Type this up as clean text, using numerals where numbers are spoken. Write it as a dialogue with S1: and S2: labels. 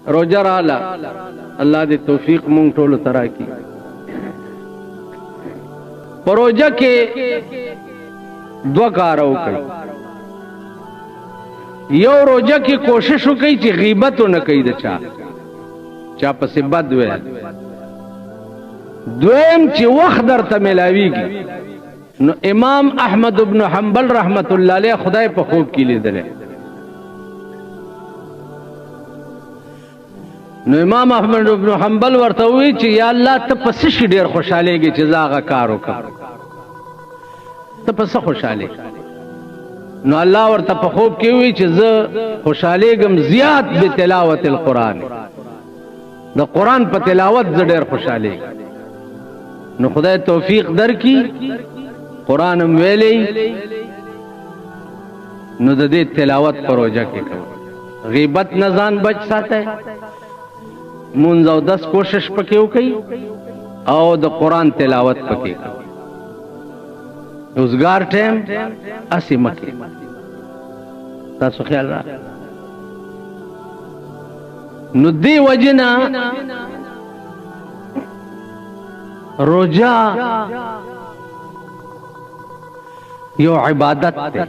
S1: روجه راله الله دې توفیق مونږ ټول ترا کی پروژه کې دو کار وکړي یو روجه کې کوشش وکړي چې غیبت نه کوي د چا پسې بد وي دویم چې وخت درته ملاويږي نو امام احمد ابن حنبل رحمت الله علیه خدای په خوب کې لیدل نو امام احمد ابن حنبل ورته وی چې یا الله ته پس شي ډیر خوشالهږي چې زاغه کار وکړ ته پس خوشاله نو الله ورته په خوب کې وی چې زه خوشالهږم زیات به تلاوت القرآن د قرآن په تلاوت زه ډیر خوشاله نو خدای توفیق درکې قرآن هم ویلې نو د دې تلاوت پروژه کې کوي غیبت نه ځان بچ ساته مونږ او 10 کوشش پکې وکي او د قرآن تلاوت پکې روزګار ټیم اسی مکه تاسو خیال را نو دی وجنا روجا یو عبادت ته